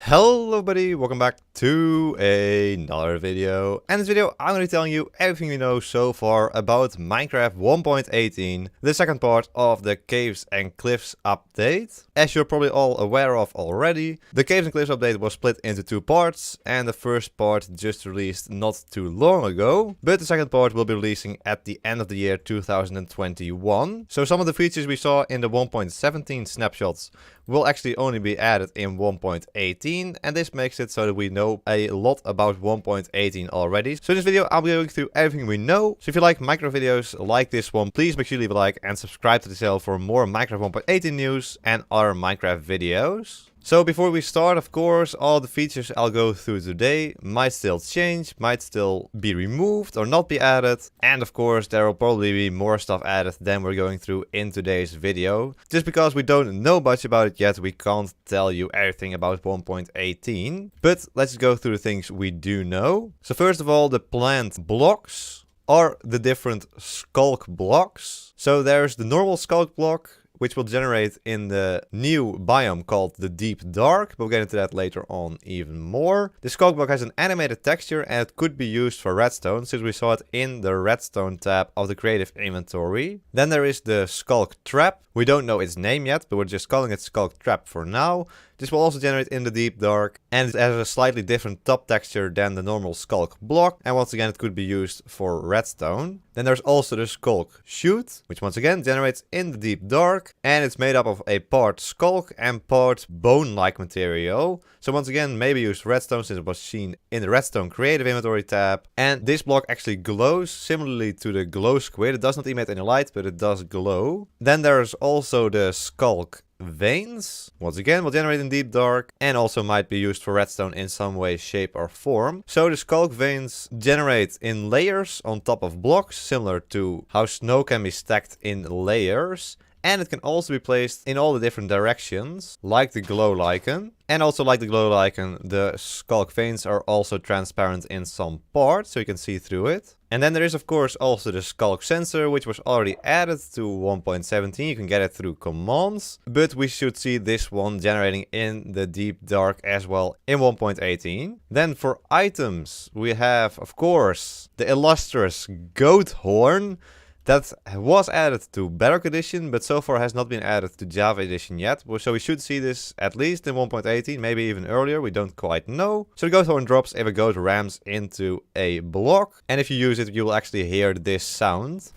Hello everybody, welcome back to another video. And in this video I'm going to be telling you everything we know so far about Minecraft 1.18, the second part of the Caves and Cliffs update. As you're probably all aware of already, the Caves and Cliffs update was split into two parts, and the first part just released not too long ago, but the second part will be releasing at the end of the year 2021. So some of the features we saw in the 1.17 snapshots will actually only be added in 1.18, and this makes it so that we know a lot about 1.18 already. So in this video I'll be going through everything we know. So if you like Minecraft videos like this one, please make sure you leave a like and subscribe to the channel for more Minecraft 1.18 news and other Minecraft videos. So before we start, of course, all the features I'll go through today might still change, might still be removed or not be added. And of course, there will probably be more stuff added than we're going through in today's video. Just because we don't know much about it yet, we can't tell you everything about 1.18. But let's go through the things we do know. So first of all, the plant blocks are the different sculk blocks. So there's the normal sculk block, which will generate in the new biome called the deep dark. We'll get into that later on even more. The sculk block has an animated texture and it could be used for redstone, since we saw it in the redstone tab of the creative inventory. Then there is the sculk trap. We don't know its name yet, but we're just calling it sculk trap for now. This will also generate in the deep dark, and it has a slightly different top texture than the normal sculk block, and once again it could be used for redstone. Then there's also the sculk chute, which once again generates in the deep dark, and it's made up of a part sculk and part bone-like material. So once again, maybe use redstone, since it was seen in the redstone creative inventory tab. And this block actually glows similarly to the glow squid. It does not emit any light, but it does glow. Then there's also the sculk veins. Once again will generate in deep dark and also might be used for redstone in some way, shape or form. So the sculk veins generate in layers on top of blocks, similar to how snow can be stacked in layers. And it can also be placed in all the different directions, like the glow lichen. And also like the glow lichen, the sculk veins are also transparent in some parts, so you can see through it. And then there is of course also the sculk sensor, which was already added to 1.17. You can get it through commands, but we should see this one generating in the deep dark as well in 1.18. Then for items, we have of course the illustrious goat horn. That was added to Bedrock Edition, but so far has not been added to Java Edition yet. So we should see this at least in 1.18, maybe even earlier, we don't quite know. So the goat horn drops if a goat rams into a block. And if you use it, you will actually hear this sound.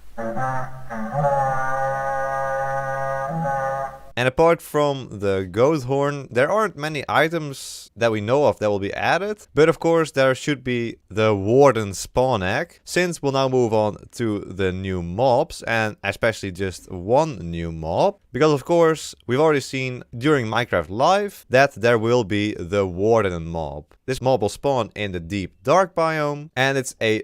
And apart from the goat horn, there aren't many items that we know of that will be added. But of course there should be the warden spawn egg, since we'll now move on to the new mobs, and especially just one new mob. Because of course we've already seen during Minecraft Live that there will be the warden mob. This mob will spawn in the deep dark biome, and it's a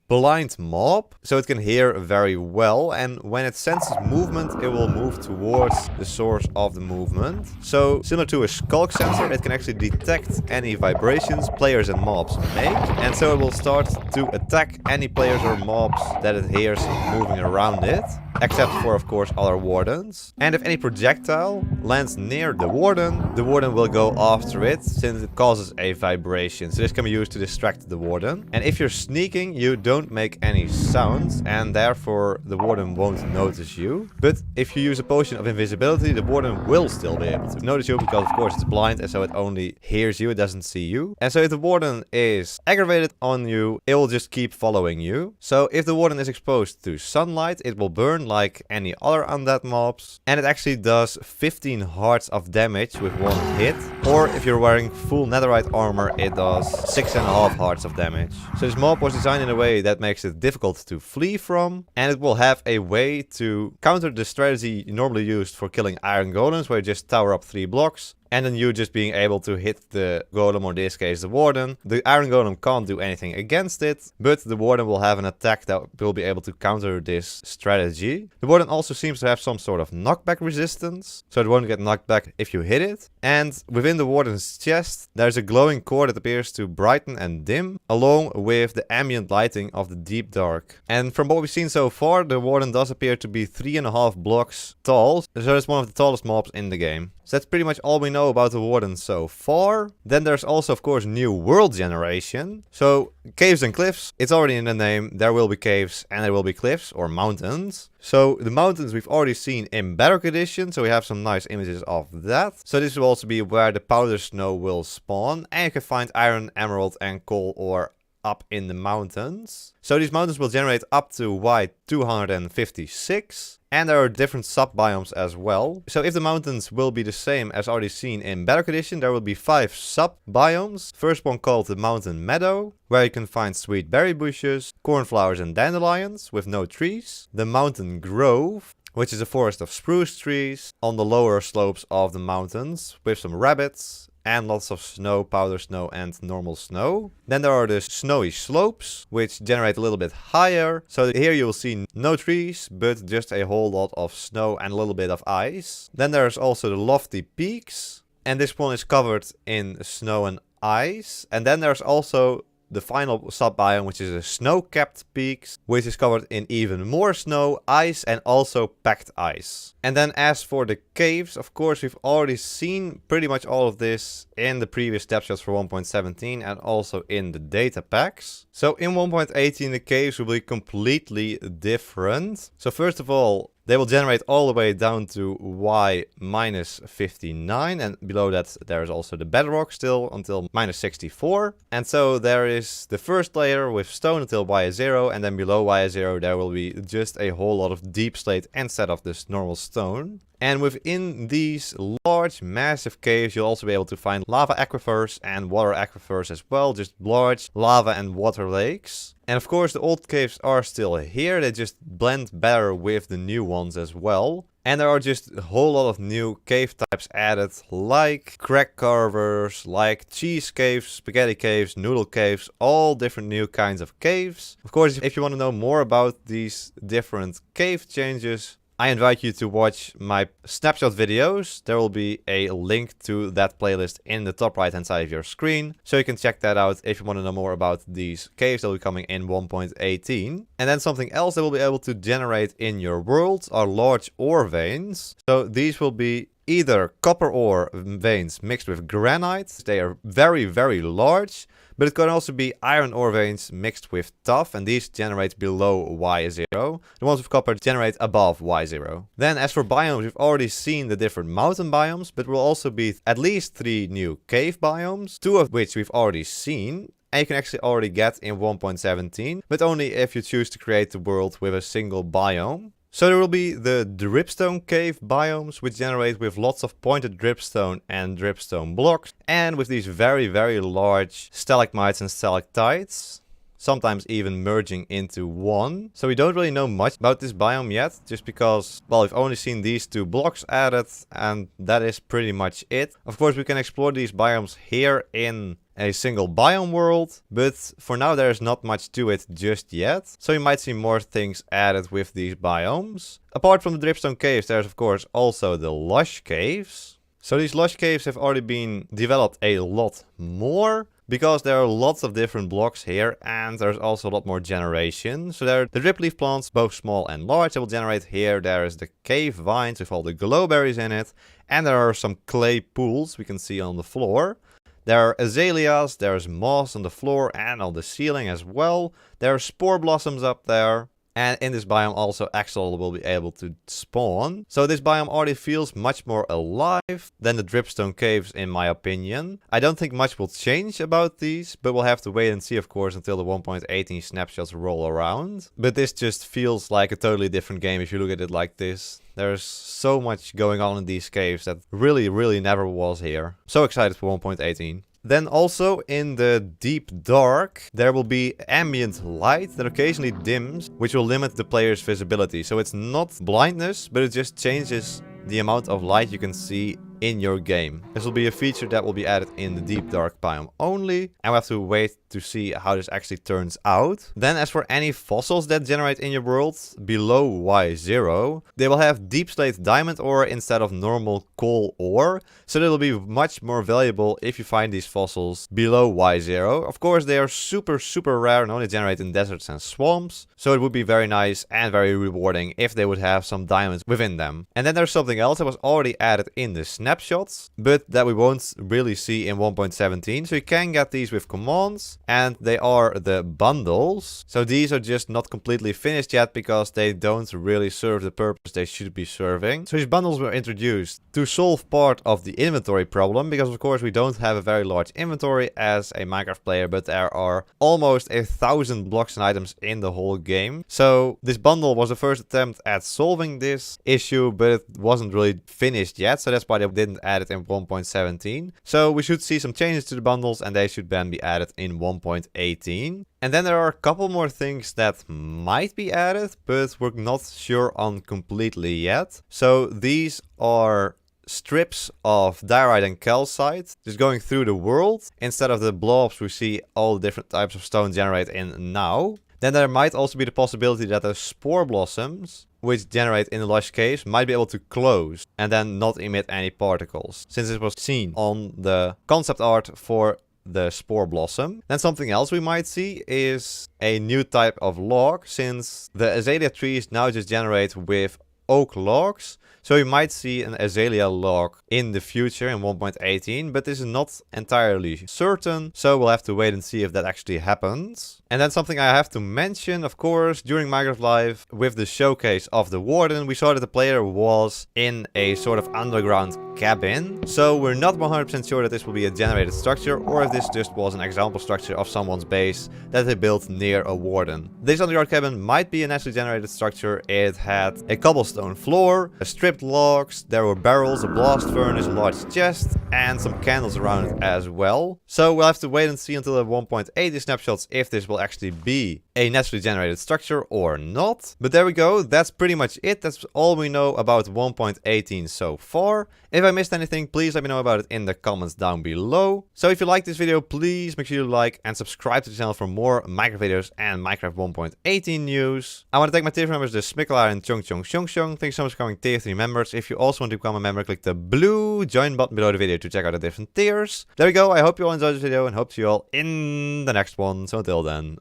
blind mob, so it can hear very well, and when it senses movement it will move towards the source of the movement. So similar to a sculk sensor, it can actually detect any vibrations players and mobs make, and so it will start to attack any players or mobs that it hears moving around it, except for of course other wardens. And if any projectile lands near the warden will go after it, since it causes a vibration. So this can be used to distract the warden. And if you're sneaking, you don't make any sounds, and therefore the warden won't notice you. But if you use a potion of invisibility, the warden will still be able to notice you, because of course it's blind, and so it only hears you, it doesn't see you. And so if the warden is aggravated on you, it will just keep following you. So if the warden is exposed to sunlight, it will burn like any other undead mobs, and it actually does 15 hearts of damage with one hit. Or if you're wearing full netherite armor, it does 6.5 hearts of damage. So this mob was designed in a way that makes it difficult to flee from, and it will have a way to counter the strategy normally used for killing iron golems, where you just tower up 3 blocks. And then you just being able to hit the golem, or in this case the warden. The iron golem can't do anything against it, but the warden will have an attack that will be able to counter this strategy. The warden also seems to have some sort of knockback resistance, so it won't get knocked back if you hit it. And within the warden's chest, there's a glowing core that appears to brighten and dim, along with the ambient lighting of the deep dark. And from what we've seen so far, the warden does appear to be 3.5 blocks tall, so it's one of the tallest mobs in the game. So that's pretty much all we know about the warden so far. Then there's also, of course, new world generation. So caves and cliffs, it's already in the name. There will be caves and there will be cliffs or mountains. So the mountains we've already seen in Bedrock Edition, so we have some nice images of that. So this will also be where the powder snow will spawn, and you can find iron, emerald and coal ore up in the mountains. So these mountains will generate up to Y256, and there are different sub-biomes as well. So if the mountains will be the same as already seen in Bedrock Edition, there will be 5 sub-biomes. First one called the mountain meadow, where you can find sweet berry bushes, cornflowers and dandelions with no trees. The mountain grove, which is a forest of spruce trees on the lower slopes of the mountains with some rabbits and lots of snow, powder snow and normal snow. Then there are the snowy slopes, which generate a little bit higher. So here you will see no trees, but just a whole lot of snow and a little bit of ice. Then there's also the lofty peaks, and this one is covered in snow and ice. And then there's also the final sub-biome, which is a snow-capped peaks, which is covered in even more snow, ice and also packed ice. And then as for the caves, of course we've already seen pretty much all of this in the previous snapshots for 1.17 and also in the data packs. So in 1.18 the caves will be completely different. So first of all, they will generate all the way down to Y-59, and below that there is also the bedrock still until -64. And so there is the first layer with stone until Y0, and then below Y0 there will be just a whole lot of deep slate instead of this normal stone. And within these large, massive caves, you'll also be able to find lava aquifers and water aquifers as well. Just large lava and water lakes. And of course, the old caves are still here. They just blend better with the new ones as well. And there are just a whole lot of new cave types added, like crack carvers, like cheese caves, spaghetti caves, noodle caves, all different new kinds of caves. Of course, if you want to know more about these different cave changes, I invite you to watch my snapshot videos. There will be a link to that playlist in the top right hand side of your screen. So you can check that out if you want to know more about these caves that will be coming in 1.18. And then something else that will be able to generate in your world are large ore veins. So these will be either copper ore veins mixed with granite. They are very, very large. But it can also be iron ore veins mixed with tuff, and these generate below Y0. The ones with copper generate above Y0. Then as for biomes, we've already seen the different mountain biomes, but will also be at least 3 new cave biomes, 2 of which we've already seen. And you can actually already get in 1.17, but only if you choose to create the world with a single biome. So there will be the dripstone cave biomes, which generate with lots of pointed dripstone and dripstone blocks, and with these very, very large stalagmites and stalactites, sometimes even merging into one. So we don't really know much about this biome yet, just because, well, we've only seen these 2 blocks added, and that is pretty much it. Of course, we can explore these biomes here in a single biome world, but for now there is not much to it just yet, so you might see more things added with these biomes. Apart from the dripstone caves, there's of course also the lush caves. So these lush caves have already been developed a lot more, because there are lots of different blocks here, and there's also a lot more generation. So there are the dripleaf plants, both small and large, that will generate here. There is the cave vines with all the glowberries in it, and there are some clay pools we can see on the floor. There are azaleas, there's moss on the floor and on the ceiling as well. There are spore blossoms up there. And in this biome also Axel will be able to spawn. So this biome already feels much more alive than the dripstone caves in my opinion. I don't think much will change about these, but we'll have to wait and see of course until the 1.18 snapshots roll around. But this just feels like a totally different game if you look at it like this. There's so much going on in these caves that really never was here. So excited for 1.18. Then also in the deep dark, there will be ambient light that occasionally dims, which will limit the player's visibility. So it's not blindness, but it just changes the amount of light you can see in your game. This will be a feature that will be added in the deep dark biome only, and we have to wait to see how this actually turns out. Then as for any fossils that generate in your world below Y0, they will have deep slate diamond ore instead of normal coal ore, so they will be much more valuable if you find these fossils below Y0. Of course, they are super rare and only generate in deserts and swamps, so it would be very nice and very rewarding if they would have some diamonds within them. And then there's something else that was already added in the snapshots, but that we won't really see in 1.17. So you can get these with commands, and they are the bundles. So these are just not completely finished yet because they don't really serve the purpose they should be serving. So these bundles were introduced to solve part of the inventory problem, because of course we don't have a very large inventory as a Minecraft player, but there are almost 1,000 blocks and items in the whole game. So this bundle was the first attempt at solving this issue, but it wasn't really finished yet, so that's why they didn't add it in 1.17. So we should see some changes to the bundles, and they should then be added in 1.18. And then there are a couple more things that might be added, but we're not sure on completely yet. So these are strips of diorite and calcite just going through the world instead of the blobs we see all the different types of stone generate in now. Then there might also be the possibility that the spore blossoms, which generate in the lush caves, might be able to close and then not emit any particles, since it was seen on the concept art for the spore blossom. Then something else we might see is a new type of log, since the azalea trees now just generate with oak logs. So you might see an azalea log in the future in 1.18, but this is not entirely certain, so we'll have to wait and see if that actually happens. And then something I have to mention, of course, during Minecraft Live, with the showcase of the warden, we saw that the player was in a sort of underground cabin. So we're not 100% sure that this will be a generated structure, or if this just was an example structure of someone's base that they built near a warden. This underground cabin might be a naturally generated structure. It had a cobblestone floor, a stripped logs, there were barrels, a blast furnace, a large chest, and some candles around it as well. So we'll have to wait and see until the 1.80 snapshots if this will actually be a naturally generated structure or not. But there we go, that's pretty much it. That's all we know about 1.18 so far. If I missed anything, please let me know about it in the comments down below. So if you like this video, please make sure you like and subscribe to the channel for more Minecraft videos and Minecraft 1.18 news. I want to thank my tier members, the Smikkelaar and Chong Chong Chong Chong. Thanks so much for becoming tier 3 members. If you also want to become a member, click the blue join button below the video to check out the different tiers. There we go, I hope you all enjoyed this video and hope to see you all in the next one. So until then,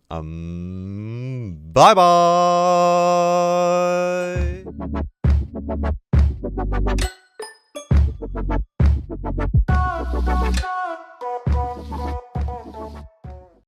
bye bye!